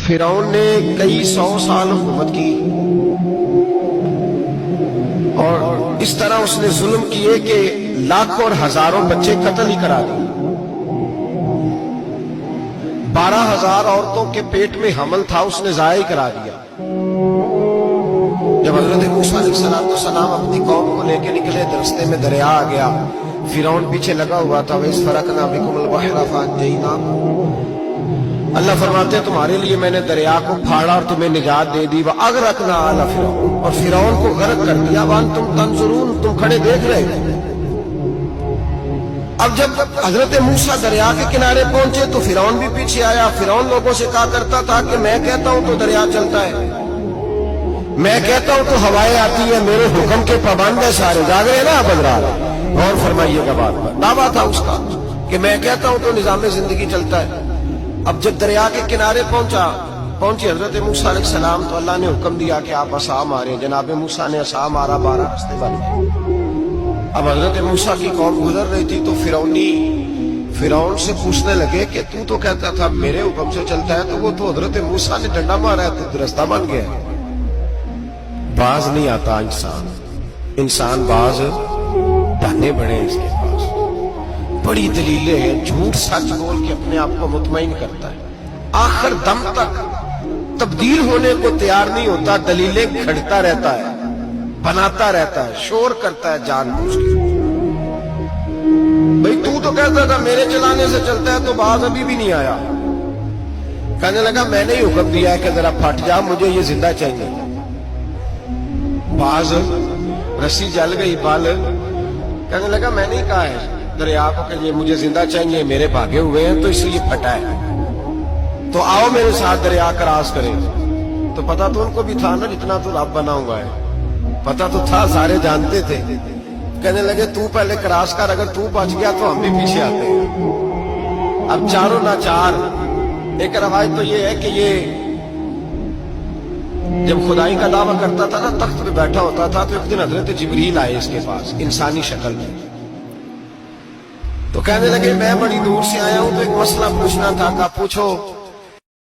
فرعون نے کئی 100 سال حکومت کی اور اس طرح اس نے ظلم کیے کہ لاکھوں اور ہزاروں بچے قتل ہی کرا دیے. 12,000 عورتوں کے پیٹ میں حمل تھا اس نے ضائع کرا دیا. جب حضرت موسیٰ علیہ السلام اپنی قوم کو لے کے نکلے رستے میں دریا آ گیا. فرعون پیچھے لگا ہوا تھا. وَإِذْ فَرَقْنَا بِكُمُ الْبَحْرَ فَأَنجَيْنَاكُمْ، اللہ فرماتے ہیں تمہارے لیے میں نے دریا کو پھاڑا اور تمہیں نجات دے دی. وَأَغْرَقْنَا آلَ فِرْعَوْنَ، اور فرعون کو غرق کر دیا. وَأَنْتُمْ تَنْظُرُونَ، تم کھڑے دیکھ رہے تھے. اب جب حضرت موسیٰ دریا کے کنارے پہنچے تو فرعون بھی پیچھے آیا. فرعون لوگوں سے کہا کرتا تھا کہ میں کہتا ہوں تو دریا چلتا ہے، میں کہتا ہوں تو ہوائیں آتی ہیں، میرے حکم کے پابند ہے سارے. جاگ رہے نا آپ حضرات؟ غور فرمائیے گا بات پر. دعویٰ تھا اس کا کہ میں کہتا ہوں تو نظام زندگی چلتا ہے. اب جب دریا کے کنارے پہنچی حضرت موسیٰ علیہ السلام تو اللہ نے حکم دیا کہ آپ عصا مارے. جناب موسیٰ نے عصا مارا، 12 رستے بن گئے. اب حضرت موسیٰ کی قوم گزر رہی تھی تو فرعون سے پوچھنے لگے کہ تو کہتا تھا میرے حکم سے چلتا ہے، تو وہ تو حضرت موسیٰ نے ڈنڈا مارا ہے تو رستہ بن گیا. باز نہیں آتا انسان باز دانے بڑے اس کے پاس. بڑی دلیلیں ہیں، جھوٹ سچ بول کے اپنے آپ کو مطمئن کرتا ہے. آخر دم تک تبدیل ہونے کو تیار نہیں ہوتا، دلیلیں کھڑتا رہتا ہے، بناتا رہتا ہے، شور کرتا ہے جان بوجھ کے. بھئی تو کہتا تھا میرے چلانے سے چلتا ہے، تو باز ابھی بھی نہیں آیا. کہنے لگا میں نے ہی حکم دیا ہے کہ ذرا پھٹ جا، مجھے یہ زندہ چاہیے. باز رسی جل گئی بال. کہنے لگا میں نے کہا ہے دریا کو کہ یہ مجھے زندہ چاہیے، میرے بھاگے ہوئے ہیں تو اس لیے پھٹا ہے، تو آؤ میرے ساتھ دریا کراس کریں. تو پتا تو ان کو بھی تھا نا، جتنا تو رب بنا ہوا ہے پتا تو تھا، سارے جانتے تھے. کہنے لگے تو پہلے کراس کر، اگر تو بچ گیا تو ہم بھی پیچھے آتے ہیں. اب چاروں نہ چار. ایک روایت تو یہ ہے کہ یہ جب خدائی کا دعویٰ کرتا تھا نا، تخت پہ بیٹھا ہوتا تھا، تو ایک دن حضرت جبریل آئے اس کے پاس انسانی شکل میں. تو کہنے لگے میں بڑی دور سے آیا ہوں تو ایک مسئلہ پوچھنا تھا. کہا پوچھو.